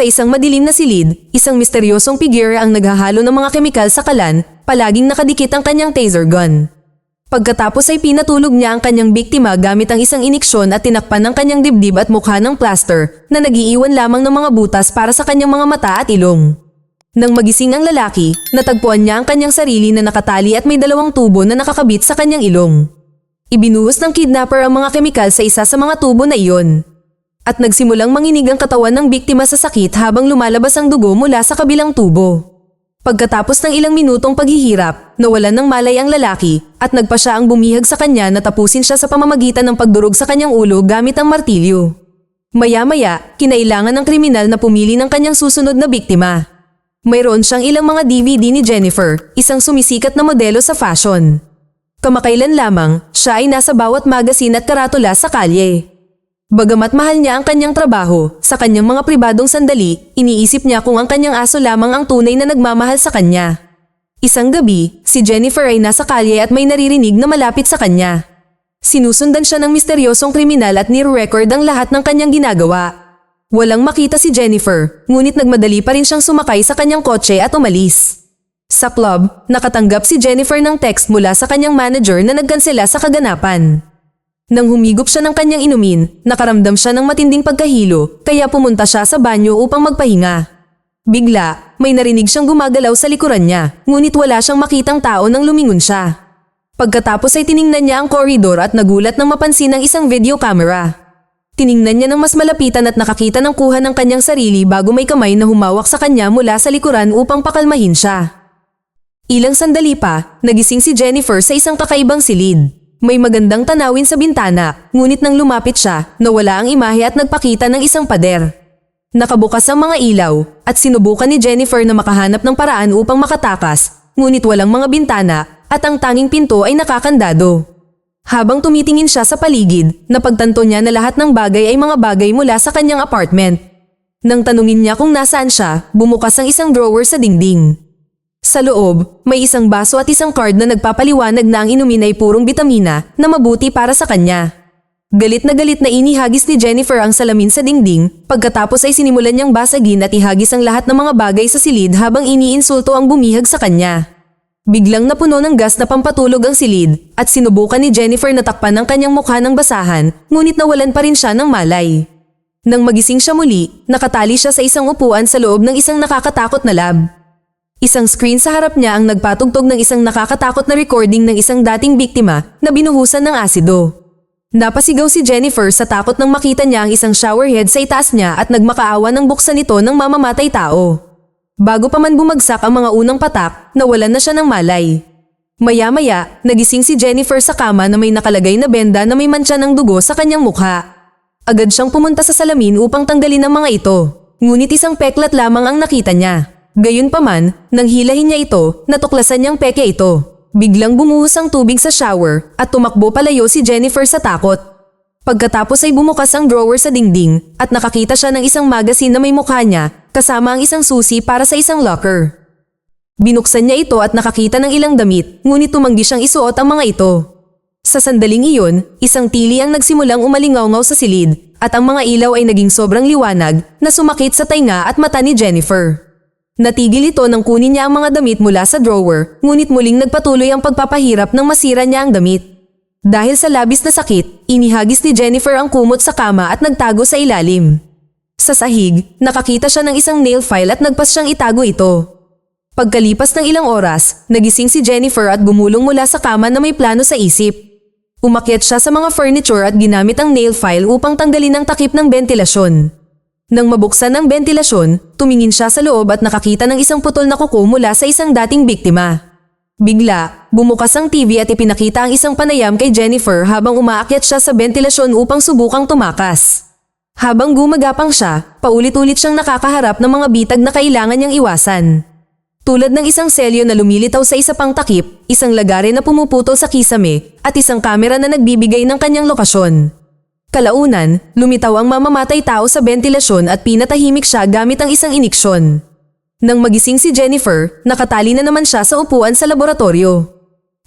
Sa isang madilim na silid, isang misteryosong figure ang naghahalo ng mga kemikal sa kalan, palaging nakadikit ang kanyang taser gun. Pagkatapos ay pinatulog niya ang kanyang biktima gamit ang isang iniksyon at tinakpan ng kanyang dibdib at mukha ng plaster na nagiiwan lamang ng mga butas para sa kanyang mga mata at ilong. Nang magising ang lalaki, natagpuan niya ang kanyang sarili na nakatali at may 2 tubo na nakakabit sa kanyang ilong. Ibinuhos ng kidnapper ang mga kemikal sa isa sa mga tubo na iyon. At nagsimulang manginig ang katawan ng biktima sa sakit habang lumalabas ang dugo mula sa kabilang tubo. Pagkatapos ng ilang minutong paghihirap, nawalan ng malay ang lalaki at nagpa siya ang bumihag sa kanya na tapusin siya sa pamamagitan ng pagdurog sa kanyang ulo gamit ang martilyo. Maya-maya, kinailangan ng kriminal na pumili ng kanyang susunod na biktima. Mayroon siyang ilang mga DVD ni Jennifer, isang sumisikat na modelo sa fashion. Kamakailan lamang, siya ay nasa bawat magazine at karatula sa kalye. Bagamat mahal niya ang kanyang trabaho, sa kanyang mga pribadong sandali, iniisip niya kung ang kanyang aso lamang ang tunay na nagmamahal sa kanya. Isang gabi, si Jennifer ay nasa kalye at may naririnig na malapit sa kanya. Sinusundan siya ng misteryosong kriminal at nire-record ang lahat ng kanyang ginagawa. Walang makita si Jennifer, ngunit nagmadali pa rin siyang sumakay sa kanyang kotse at umalis. Sa club, nakatanggap si Jennifer ng text mula sa kanyang manager na nagkansela sa kaganapan. Nang humigop siya ng kanyang inumin, nakaramdam siya ng matinding pagkahilo, kaya pumunta siya sa banyo upang magpahinga. Bigla, may narinig siyang gumagalaw sa likuran niya, ngunit wala siyang makitang tao nang lumingon siya. Pagkatapos ay tiningnan niya ang koridor at nagulat nang mapansin ang isang video camera. Tiningnan niya ng mas malapitan at nakakita ng kuha ng kanyang sarili bago may kamay na humawak sa kanya mula sa likuran upang pakalmahin siya. Ilang sandali pa, nagising si Jennifer sa isang kakaibang silid. May magandang tanawin sa bintana, ngunit nang lumapit siya, nawala ang imahe at nagpakita ng isang pader. Nakabukas ang mga ilaw, at sinubukan ni Jennifer na makahanap ng paraan upang makatakas, ngunit walang mga bintana, at ang tanging pinto ay nakakandado. Habang tumitingin siya sa paligid, napagtanto niya na lahat ng bagay ay mga bagay mula sa kanyang apartment. Nang tanungin niya kung nasaan siya, bumukas ang isang drawer sa dingding. Sa loob, may isang baso at isang card na nagpapaliwanag na ang inumin ay purong bitamina na mabuti para sa kanya. Galit na inihagis ni Jennifer ang salamin sa dingding, pagkatapos ay sinimulan niyang basagin at ihagis ang lahat ng mga bagay sa silid habang iniinsulto ang bumihag sa kanya. Biglang napuno ng gas na pampatulog ang silid at sinubukan ni Jennifer na takpan ang kanyang mukha ng basahan, ngunit nawalan pa rin siya ng malay. Nang magising siya muli, nakatali siya sa isang upuan sa loob ng isang nakakatakot na lab. Isang screen sa harap niya ang nagpatugtog ng isang nakakatakot na recording ng isang dating biktima na binuhusan ng asido. Napasigaw si Jennifer sa takot nang makita niya ang isang showerhead sa itaas niya at nagmakaawa ng buksan ito ng mamamatay tao. Bago pa man bumagsak ang mga unang patak, nawalan na siya ng malay. Maya-maya, nagising si Jennifer sa kama na may nakalagay na benda na may mantsa ng dugo sa kanyang mukha. Agad siyang pumunta sa salamin upang tanggalin ang mga ito, ngunit isang peklat lamang ang nakita niya. Gayunpaman, nang hilahin niya ito, natuklasan niyang peke ito. Biglang bumuhos ang tubig sa shower at tumakbo palayo si Jennifer sa takot. Pagkatapos ay bumukas ang drawer sa dingding at nakakita siya ng isang magazine na may mukha niya kasama ang isang susi para sa isang locker. Binuksan niya ito at nakakita ng ilang damit, ngunit tumanggi siyang isuot ang mga ito. Sa sandaling iyon, isang tili ang nagsimulang umalingaw-ngaw sa silid at ang mga ilaw ay naging sobrang liwanag na sumakit sa tainga at mata ni Jennifer. Natigil ito nang kunin niya ang mga damit mula sa drawer, ngunit muling nagpatuloy ang pagpapahirap nang masira niya ang damit. Dahil sa labis na sakit, inihagis ni Jennifer ang kumot sa kama at nagtago sa ilalim. Sa sahig, nakakita siya ng isang nail file at nagpas siyang itago ito. Pagkalipas ng ilang oras, nagising si Jennifer at gumulong mula sa kama na may plano sa isip. Umakyat siya sa mga furniture at ginamit ang nail file upang tanggalin ang takip ng bentilasyon. Nang mabuksan ang bentilasyon, tumingin siya sa loob at nakakita ng isang putol na kuko mula sa isang dating biktima. Bigla, bumukas ang TV at ipinakita ang isang panayam kay Jennifer habang umaakyat siya sa bentilasyon upang subukang tumakas. Habang gumagapang siya, paulit-ulit siyang nakakaharap ng mga bitag na kailangan niyang iwasan. Tulad ng isang selyo na lumilitaw sa isa pang takip, isang lagare na pumuputol sa kisame, at isang kamera na nagbibigay ng kanyang lokasyon. Kalaunan, lumitaw ang mamamatay tao sa bentilasyon at pinatahimik siya gamit ang isang iniksyon. Nang magising si Jennifer, nakatali na naman siya sa upuan sa laboratorio.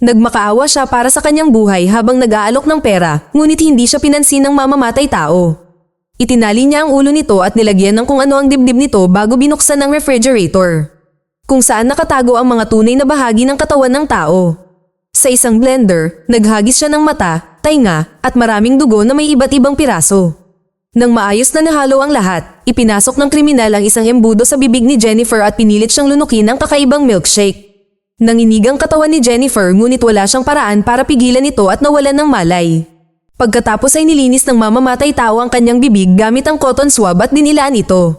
Nagmakaawa siya para sa kanyang buhay habang nag-aalok ng pera, ngunit hindi siya pinansin ng mamamatay tao. Itinali niya ang ulo nito at nilagyan ng kung ano ang dibdib nito bago binuksan ang refrigerator, kung saan nakatago ang mga tunay na bahagi ng katawan ng tao. Sa isang blender, naghagis siya ng mata, tainga, at maraming dugo na may iba't ibang piraso. Nang maayos na nahalo ang lahat, ipinasok ng kriminal ang isang embudo sa bibig ni Jennifer at pinilit siyang lunukin ang kakaibang milkshake. Nanginig ang katawan ni Jennifer ngunit wala siyang paraan para pigilan ito at nawalan ng malay. Pagkatapos ay nilinis ng mamamatay tao ang kanyang bibig gamit ang cotton swab at dinilaan ito.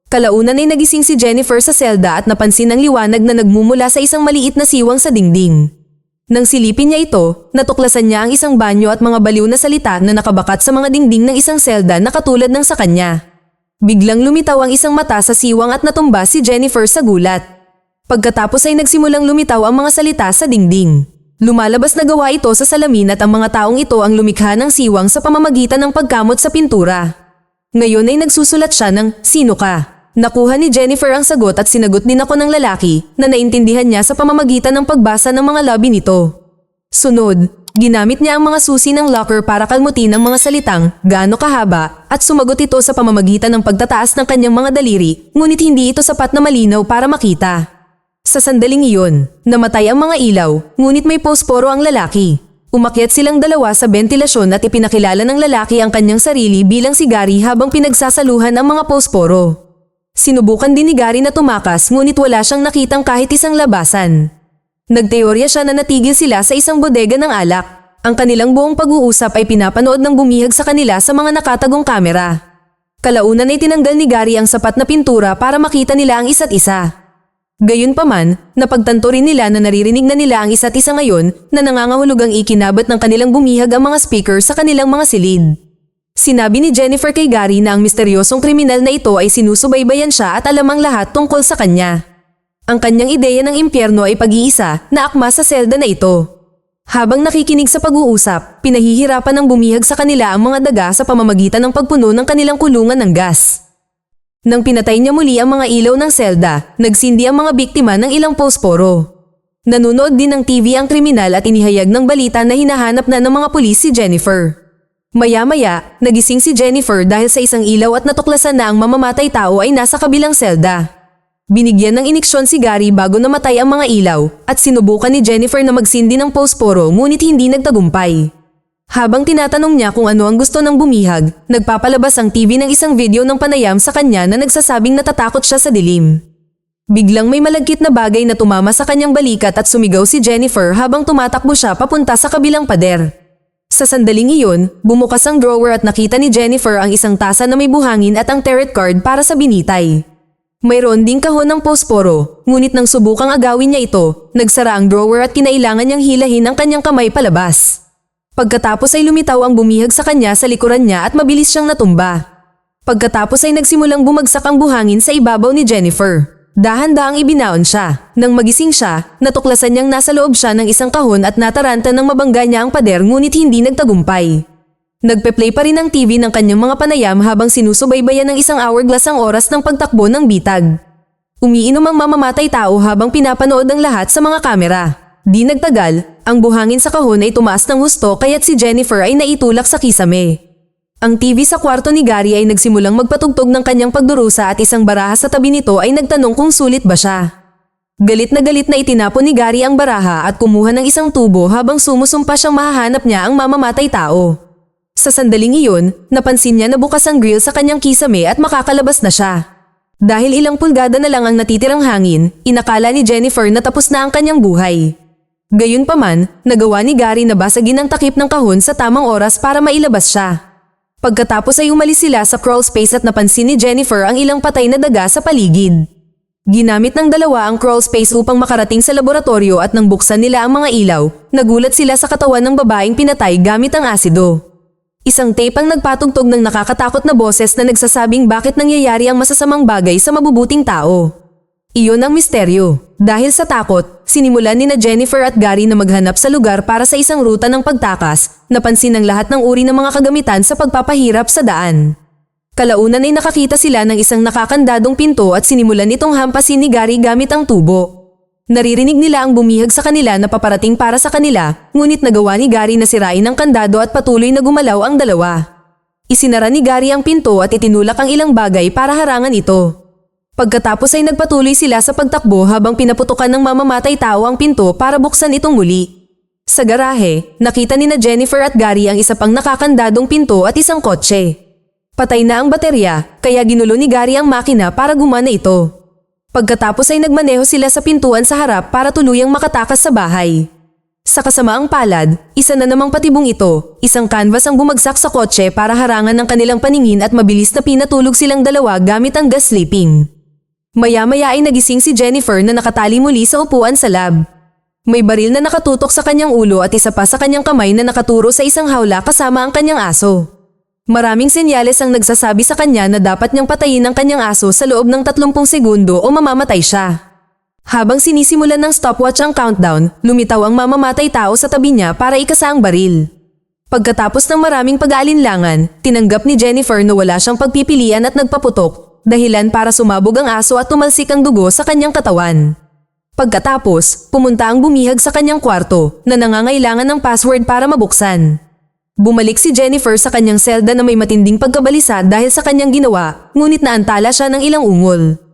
Kalaunan ay nagising si Jennifer sa selda at napansin ang liwanag na nagmumula sa isang maliit na siwang sa dingding. Nang silipin niya ito, natuklasan niya ang isang banyo at mga baliw na salita na nakabakat sa mga dingding ng isang selda na katulad ng sa kanya. Biglang lumitaw ang isang mata sa siwang at natumba si Jennifer sa gulat. Pagkatapos ay nagsimulang lumitaw ang mga salita sa dingding. Lumalabas na gawa ito sa salamin at ang mga taong ito ang lumikha ng siwang sa pamamagitan ng pagkamot sa pintura. Ngayon ay nagsusulat siya ng, "Sino ka?" Nakuha ni Jennifer ang sagot at sinagot din ako ng lalaki na naintindihan niya sa pamamagitan ng pagbasa ng mga labi nito. Sunod, ginamit niya ang mga susi ng locker para kalmutin ang mga salitang gaano kahaba at sumagot ito sa pamamagitan ng pagtataas ng kanyang mga daliri, ngunit hindi ito sapat na malinaw para makita. Sa sandaling iyon, namatay ang mga ilaw, ngunit may posporo ang lalaki. Umakyat silang dalawa sa bentilasyon at ipinakilala ng lalaki ang kanyang sarili bilang si Gary habang pinagsasaluhan ang mga posporo. Sinubukan din ni Gary na tumakas ngunit wala siyang nakitang kahit isang labasan. Nagteorya siya na natigil sila sa isang bodega ng alak. Ang kanilang buong pag-uusap ay pinapanood ng bumihag sa kanila sa mga nakatagong kamera. Kalaunan ay tinanggal ni Gary ang sapat na pintura para makita nila ang isa't isa. Gayunpaman, napagtanto rin nila na naririnig na nila ang isa't isa ngayon na nangangahulugang ikinabot ng kanilang bumihag ang mga speaker sa kanilang mga silid. Sinabi ni Jennifer kay Gary na ang misteryosong kriminal na ito ay sinusubaybayan siya at alam ang lahat tungkol sa kanya. Ang kanyang ideya ng impyerno ay pag-iisa na akma sa selda na ito. Habang nakikinig sa pag-uusap, pinahihirapan ng bumihag sa kanila ang mga daga sa pamamagitan ng pagpuno ng kanilang kulungan ng gas. Nang pinatay niya muli ang mga ilaw ng selda, nagsindi ang mga biktima ng ilang posporo. Nanunood din ng TV ang kriminal at inihayag ng balita na hinahanap na ng mga pulis si Jennifer. Maya-maya, nagising si Jennifer dahil sa isang ilaw at natuklasan na ang mamamatay tao ay nasa kabilang selda. Binigyan ng iniksyon si Gary bago namatay ang mga ilaw at sinubukan ni Jennifer na magsindi ng posporo ngunit hindi nagtagumpay. Habang tinatanong niya kung ano ang gusto ng bumihag, nagpapalabas ang TV ng isang video ng panayam sa kanya na nagsasabing natatakot siya sa dilim. Biglang may malagkit na bagay na tumama sa kanyang balikat at sumigaw si Jennifer habang tumatakbo siya papunta sa kabilang pader. Sa sandaling iyon, bumukas ang drawer at nakita ni Jennifer ang isang tasa na may buhangin at ang tarot card para sa binitay. Mayroon ding kahon ng posporo, ngunit nang subukang agawin niya ito, nagsara ang drawer at kinailangan niyang hilahin ang kanyang kamay palabas. Pagkatapos ay lumitaw ang bumihag sa kanya sa likuran niya at mabilis siyang natumba. Pagkatapos ay nagsimulang bumagsak ang buhangin sa ibabaw ni Jennifer. Dahan-dahang ibinaon siya. Nang magising siya, natuklasan niyang nasa loob siya ng isang kahon at nataranta ng mabangga niya ang pader ngunit hindi nagtagumpay. Nagpe-play pa rin ang TV ng kanyang mga panayam habang sinusubaybayan ng isang hourglass ang oras ng pagtakbo ng bitag. Umiinom ang mamamatay tao habang pinapanood ang lahat sa mga kamera. Di nagtagal, ang buhangin sa kahon ay tumaas ng husto kaya't si Jennifer ay naitulak sa kisame. Ang TV sa kwarto ni Gary ay nagsimulang magpatugtog ng kanyang pagdurusa at isang baraha sa tabi nito ay nagtanong kung sulit ba siya. Galit na itinapon ni Gary ang baraha at kumuha ng isang tubo habang sumusumpa siyang mahahanap niya ang mamamatay tao. Sa sandaling iyon, napansin niya na bukas ang grill sa kanyang kisame at makakalabas na siya. Dahil ilang pulgada na lang ang natitirang hangin, inakala ni Jennifer na tapos na ang kanyang buhay. Gayunpaman, nagawa ni Gary na basagin ang takip ng kahon sa tamang oras para mailabas siya. Pagkatapos ay umalis sila sa crawl space at napansin ni Jennifer ang ilang patay na daga sa paligid. Ginamit ng dalawa ang crawl space upang makarating sa laboratorio at nang buksan nila ang mga ilaw, nagulat sila sa katawan ng babaeng pinatay gamit ang asido. Isang tape ang nagpatugtog ng nakakatakot na boses na nagsasabing bakit nangyayari ang masasamang bagay sa mabubuting tao. Iyon ang misteryo. Dahil sa takot, sinimulan ni na Jennifer at Gary na maghanap sa lugar para sa isang ruta ng pagtakas, napansin ng lahat ng uri ng mga kagamitan sa pagpapahirap sa daan. Kalaunan ay nakakita sila ng isang nakakandadong pinto at sinimulan itong hampasin ni Gary gamit ang tubo. Naririnig nila ang bumihag sa kanila na paparating para sa kanila, ngunit nagawa ni Gary na sirain ang kandado at patuloy na gumalaw ang dalawa. Isinara ni Gary ang pinto at itinulak ang ilang bagay para harangan ito. Pagkatapos ay nagpatuloy sila sa pagtakbo habang pinaputukan ng mamamatay tao ang pinto para buksan itong muli. Sa garahe, nakita ni na Jennifer at Gary ang isa pang nakakandadong pinto at isang kotse. Patay na ang baterya, kaya ginulo ni Gary ang makina para gumana ito. Pagkatapos ay nagmaneho sila sa pintuan sa harap para tuluyang makatakas sa bahay. Sa kasamaang palad, isa na namang patibong ito, isang canvas ang bumagsak sa kotse para harangan ng kanilang paningin at mabilis na pinatulog silang dalawa gamit ang gas sleeping. Maya-maya ay nagising si Jennifer na nakatali muli sa upuan sa lab. May baril na nakatutok sa kanyang ulo at isa pa sa kanyang kamay na nakaturo sa isang hawla kasama ang kanyang aso. Maraming senyales ang nagsasabi sa kanya na dapat niyang patayin ang kanyang aso sa loob ng 30 segundo o mamamatay siya. Habang sinisimulan ng stopwatch ang countdown, lumitaw ang mamamatay tao sa tabi niya para ikasa ang baril. Pagkatapos ng maraming pag-aalinlangan, tinanggap ni Jennifer na wala siyang pagpipilian at nagpaputok, dahilan para sumabog ang aso at tumalsik ang dugo sa kanyang katawan. Pagkatapos, pumunta ang bumihag sa kanyang kwarto na nangangailangan ng password para mabuksan. Bumalik si Jennifer sa kanyang selda na may matinding pagkabalisa dahil sa kanyang ginawa, ngunit naantala siya ng ilang ungol.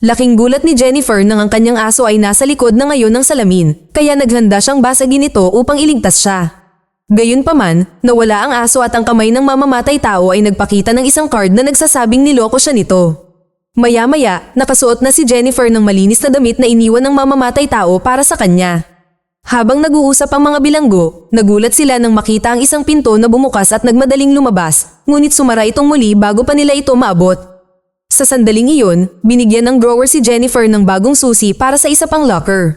Laking gulat ni Jennifer nang ang kanyang aso ay nasa likod na ngayon ng salamin, kaya naghanda siyang basagin ito upang iligtas siya. Gayunpaman, nawala ang aso at ang kamay ng mamamatay tao ay nagpakita ng isang card na nagsasabing niloko siya nito. Maya-maya, nakasuot na si Jennifer ng malinis na damit na iniwan ng mamamatay tao para sa kanya. Habang nag-uusap ang mga bilanggo, nagulat sila nang makita ang isang pinto na bumukas at nagmadaling lumabas, ngunit sumara itong muli bago pa nila ito maabot. Sa sandaling iyon, binigyan ng drawer si Jennifer ng bagong susi para sa isa pang locker.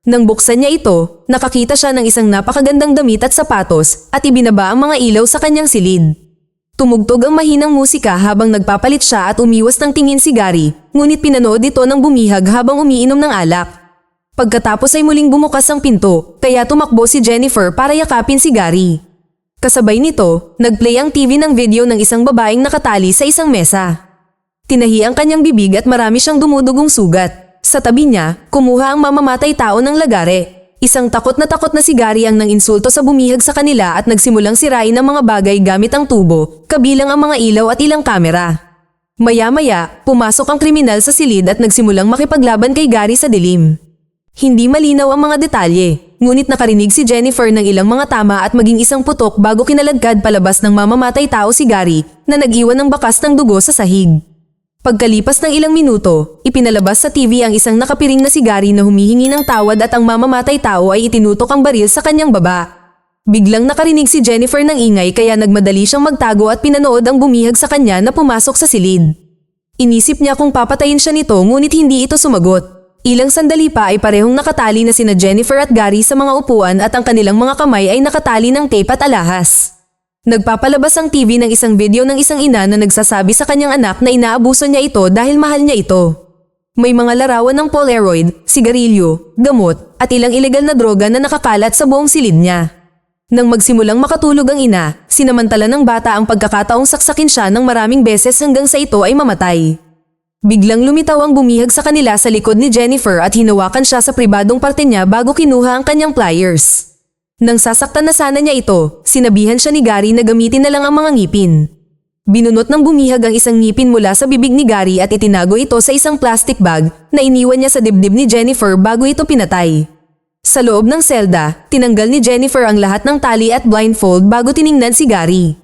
Nang buksan niya ito, nakakita siya ng isang napakagandang damit at sapatos at ibinaba ang mga ilaw sa kanyang silid. Tumugtog ang mahinang musika habang nagpapalit siya at umiwas ng tingin si Gary, ngunit pinanood ito ng bumihag habang umiinom ng alak. Pagkatapos ay muling bumukas ang pinto, kaya tumakbo si Jennifer para yakapin si Gary. Kasabay nito, nagplay ang TV ng video ng isang babaeng nakatali sa isang mesa. Tinahi ang kanyang bibig at marami siyang dumudugong sugat. Sa tabi niya, kumuha ang mamamatay tao ng lagare. Isang takot na si Gary ang nanginsulto sa bumihag sa kanila at nagsimulang sirain ang mga bagay gamit ang tubo, kabilang ang mga ilaw at ilang kamera. Maya-maya, pumasok ang kriminal sa silid at nagsimulang makipaglaban kay Gary sa dilim. Hindi malinaw ang mga detalye, ngunit nakarinig si Jennifer ng ilang mga tama at maging isang putok bago kinaladkad palabas ng mamamatay tao si Gary na nag-iwan ng bakas ng dugo sa sahig. Pagkalipas ng ilang minuto, ipinalabas sa TV ang isang nakapiring na si Gary na humihingi ng tawad at ang mamamatay tao ay itinutok ang baril sa kanyang baba. Biglang nakarinig si Jennifer ng ingay kaya nagmadali siyang magtago at pinanood ang bumihag sa kanya na pumasok sa silid. Inisip niya kung papatayin siya nito ngunit hindi ito sumagot. Ilang sandali pa ay parehong nakatali na sina Jennifer at Gary sa mga upuan at ang kanilang mga kamay ay nakatali ng tape at alahas. Nagpapalabas ang TV ng isang video ng isang ina na nagsasabi sa kanyang anak na inaabuso niya ito dahil mahal niya ito. May mga larawan ng Polaroid, sigarilyo, gamot, at ilang ilegal na droga na nakakalat sa buong silid niya. Nang magsimulang makatulog ang ina, sinamantala ng bata ang pagkakataong saksakin siya ng maraming beses hanggang sa ito ay mamatay. Biglang lumitaw ang bumihag sa kanila sa likod ni Jennifer at hinawakan siya sa pribadong parte niya bago kinuha ang kanyang pliers. Nang sasaktan na sana niya ito, sinabihan siya ni Gary na gamitin na lang ang mga ngipin. Binunot ng bumihag ang isang ngipin mula sa bibig ni Gary at itinago ito sa isang plastic bag na iniwan niya sa dibdib ni Jennifer bago ito pinatay. Sa loob ng selda, tinanggal ni Jennifer ang lahat ng tali at blindfold bago tiningnan si Gary.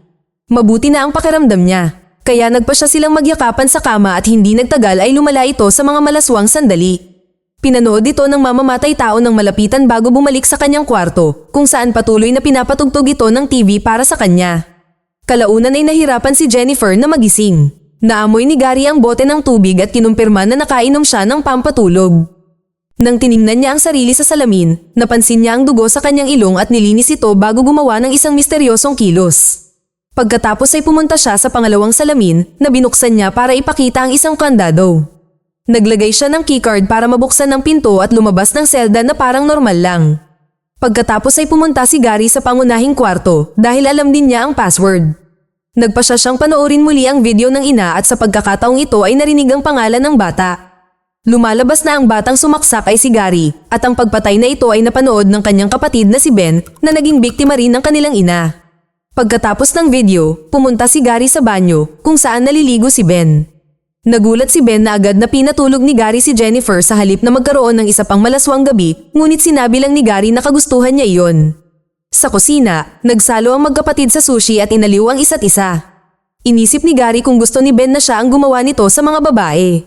Mabuti na ang pakiramdam niya, kaya nagpa siya silang magyakapan sa kama at hindi nagtagal ay lumala ito sa mga malaswang sandali. Pinanood ito ng mamamatay tao ng malapitan bago bumalik sa kanyang kwarto, kung saan patuloy na pinapatugtog ito ng TV para sa kanya. Kalaunan ay nahirapan si Jennifer na magising. Naamoy ni Gary ang bote ng tubig at kinumpirma na nakainom siya ng pampatulog. Nang tiningnan niya ang sarili sa salamin, napansin niya ang dugo sa kanyang ilong at nilinis ito bago gumawa ng isang misteryosong kilos. Pagkatapos ay pumunta siya sa pangalawang salamin na binuksan niya para ipakita ang isang kandado. Naglagay siya ng keycard para mabuksan ang pinto at lumabas ng selda na parang normal lang. Pagkatapos ay pumunta si Gary sa pangunahing kwarto dahil alam din niya ang password. Nagpa siya siyang panoorin muli ang video ng ina at sa pagkakataong ito ay narinig ang pangalan ng bata. Lumalabas na ang batang sumaksak ay si Gary at ang pagpatay na ito ay napanood ng kanyang kapatid na si Ben na naging biktima rin ng kanilang ina. Pagkatapos ng video, pumunta si Gary sa banyo kung saan naliligo si Ben. Nagulat si Ben na agad na pinatulog ni Gary si Jennifer sa halip na magkaroon ng isa pang malaswang gabi, ngunit sinabi lang ni Gary na kagustuhan niya iyon. Sa kusina, nagsalo ang magkapatid sa sushi at inaliw ang isa't isa. Inisip ni Gary kung gusto ni Ben na siya ang gumawa nito sa mga babae.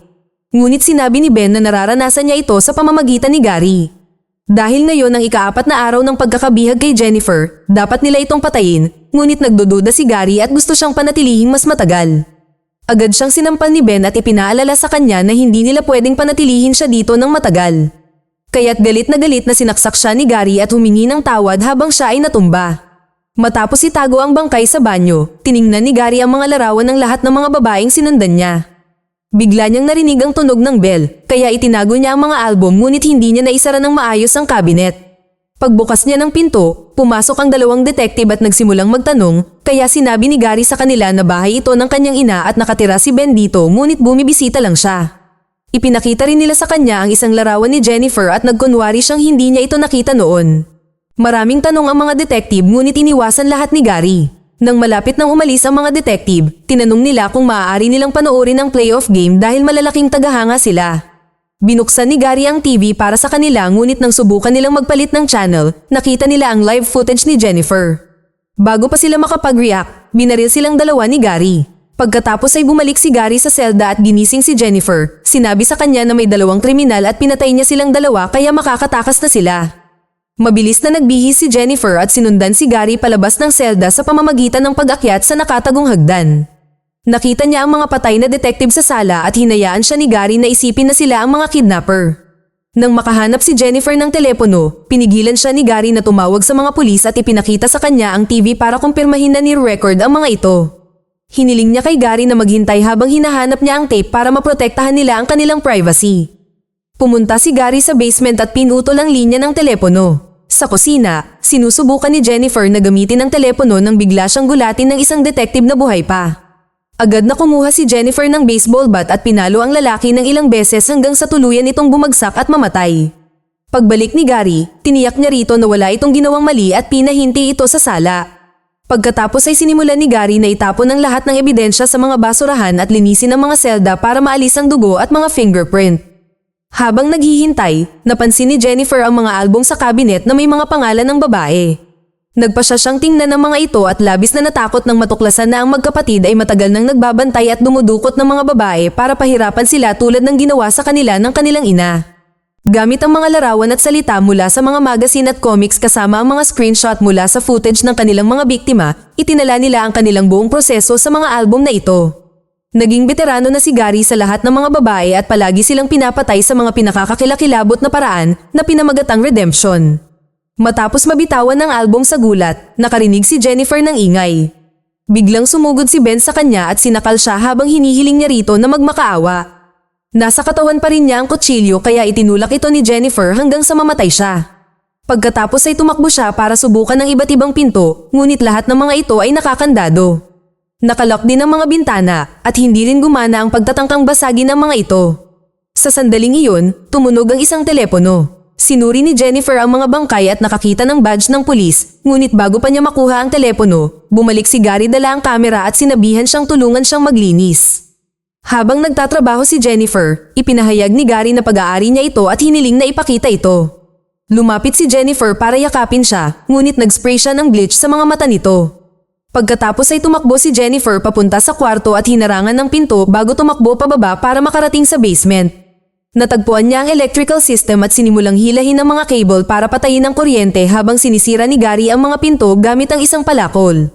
Ngunit sinabi ni Ben na nararanasan niya ito sa pamamagitan ni Gary. Dahil ngayon ang ika-4 na araw ng pagkakabihag kay Jennifer, dapat nila itong patayin, ngunit nagdududa si Gary at gusto siyang panatilihing mas matagal. Agad siyang sinampal ni Ben at ipinaalala sa kanya na hindi nila pwedeng panatilihin siya dito ng matagal. Kaya't galit na sinaksak siya ni Gary at humingi ng tawad habang siya ay natumba. Matapos itago ang bangkay sa banyo, tiningnan ni Gary ang mga larawan ng lahat ng mga babaeng sinundan niya. Bigla niyang narinig ang tunog ng bell, kaya itinago niya ang mga album ngunit hindi niya naisara ng maayos ang cabinet. Pagbukas niya ng pinto, pumasok ang 2 detective at nagsimulang magtanong, kaya sinabi ni Gary sa kanila na bahay ito ng kanyang ina at nakatira si Ben dito ngunit bumibisita lang siya. Ipinakita rin nila sa kanya ang isang larawan ni Jennifer at nagkunwari siyang hindi niya ito nakita noon. Maraming tanong ang mga detective ngunit iniwasan lahat ni Gary. Nang malapit nang umalis ang mga detective, tinanong nila kung maaari nilang panoorin ang playoff game dahil malalaking tagahanga sila. Binuksan ni Gary ang TV para sa kanila ngunit nang subukan nilang magpalit ng channel, nakita nila ang live footage ni Jennifer. Bago pa sila makapag-react, binaril silang 2 ni Gary. Pagkatapos ay bumalik si Gary sa selda at ginising si Jennifer. Sinabi sa kanya na may 2 kriminal at pinatay niya silang 2 kaya makakatakas na sila. Mabilis na nagbihis si Jennifer at sinundan si Gary palabas ng selda sa pamamagitan ng pag-akyat sa nakatagong hagdan. Nakita niya ang mga patay na detective sa sala at hinayaan siya ni Gary na isipin na sila ang mga kidnapper. Nang makahanap si Jennifer ng telepono, pinigilan siya ni Gary na tumawag sa mga pulis at ipinakita sa kanya ang TV para kumpirmahin na ni-record ang mga ito. Hiniling niya kay Gary na maghintay habang hinahanap niya ang tape para maprotektahan nila ang kanilang privacy. Pumunta si Gary sa basement at pinutol ang linya ng telepono. Sa kusina, sinusubukan ni Jennifer na gamitin ang telepono nang bigla siyang gulatin ng isang detective na buhay pa. Agad na kumuha si Jennifer ng baseball bat at pinalo ang lalaki ng ilang beses hanggang sa tuluyan itong bumagsak at mamatay. Pagbalik ni Gary, tiniyak niya rito na wala itong ginawang mali at pinahinti ito sa sala. Pagkatapos ay sinimulan ni Gary na itapon ang lahat ng ebidensya sa mga basurahan at linisin ang mga selda para maalis ang dugo at mga fingerprint. Habang naghihintay, napansin ni Jennifer ang mga album sa cabinet na may mga pangalan ng babae. Nagpasya siyang tingnan ng mga ito at labis na natakot nang matuklasan na ang magkapatid ay matagal nang nagbabantay at dumudukot ng mga babae para pahirapan sila tulad ng ginawa sa kanila ng kanilang ina. Gamit ang mga larawan at salita mula sa mga magazine at comics kasama ang mga screenshot mula sa footage ng kanilang mga biktima, itinala nila ang kanilang buong proseso sa mga album na ito. Naging veterano na si Gary sa lahat ng mga babae at palagi silang pinapatay sa mga pinakakakilakilabot na paraan na pinamagatang redemption. Matapos mabitawan ng album sa gulat, nakarinig si Jennifer ng ingay. Biglang sumugod si Ben sa kanya at sinakal siya habang hinihiling niya rito na magmakaawa. Nasa katawan pa rin niya ang kutsilyo kaya itinulak ito ni Jennifer hanggang sa mamatay siya. Pagkatapos ay tumakbo siya para subukan ng iba't ibang pinto, ngunit lahat ng mga ito ay nakakandado. Nakalak din ang mga bintana at hindi rin gumana ang pagtatangkang basagin ng mga ito. Sa sandaling iyon, tumunog ang isang telepono. Sinuri ni Jennifer ang mga bangkay at nakakita ng badge ng pulis, ngunit bago pa niya makuha ang telepono, bumalik si Gary dala ang kamera at sinabihan siyang tulungan siyang maglinis. Habang nagtatrabaho si Jennifer, ipinahayag ni Gary na pag-aari niya ito at hiniling na ipakita ito. Lumapit si Jennifer para yakapin siya, ngunit nag-spray siya ng bleach sa mga mata nito. Pagkatapos ay tumakbo si Jennifer papunta sa kwarto at hinarangan ng pinto bago tumakbo pababa para makarating sa basement. Natagpuan niya ang electrical system at sinimulang hilahin ang mga cable para patayin ang kuryente habang sinisira ni Gary ang mga pinto gamit ang isang palakol.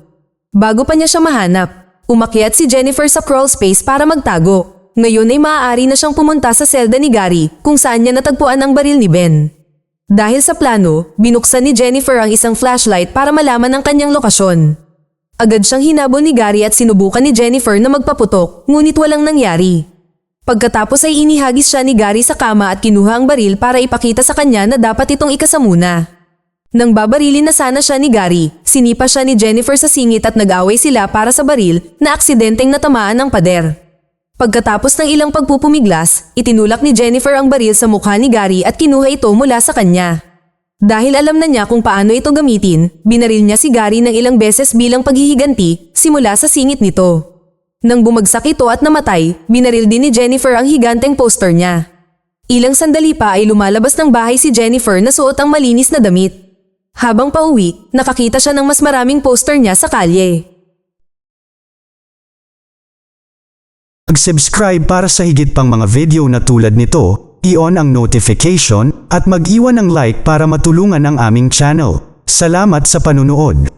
Bago pa niya siya mahanap, umakyat si Jennifer sa crawl space para magtago. Ngayon ay maaari na siyang pumunta sa selda ni Gary kung saan niya natagpuan ang baril ni Ben. Dahil sa plano, binuksan ni Jennifer ang isang flashlight para malaman ang kanyang lokasyon. Agad siyang hinabol ni Gary at sinubukan ni Jennifer na magpaputok, ngunit walang nangyari. Pagkatapos ay inihagis siya ni Gary sa kama at kinuha ang baril para ipakita sa kanya na dapat itong ikasamuna. Nang babarilin na sana siya ni Gary, sinipa siya ni Jennifer sa singit at nag-away sila para sa baril na aksidenteng natamaan ng pader. Pagkatapos ng ilang pagpupumiglas, itinulak ni Jennifer ang baril sa mukha ni Gary at kinuha ito mula sa kanya. Dahil alam na niya kung paano ito gamitin, binaril niya si Gary ng ilang beses bilang paghihiganti simula sa singit nito. Nang bumagsak ito at namatay, binaril din ni Jennifer ang higanteng poster niya. Ilang sandali pa ay lumalabas ng bahay si Jennifer na suot ang malinis na damit. Habang pauwi, nakakita siya ng mas maraming poster niya sa kalye. Mag-subscribe para sa higit pang mga video na tulad nito. I-on ang notification at mag-iwan ng like para matulungan ang aming channel. Salamat sa panunood.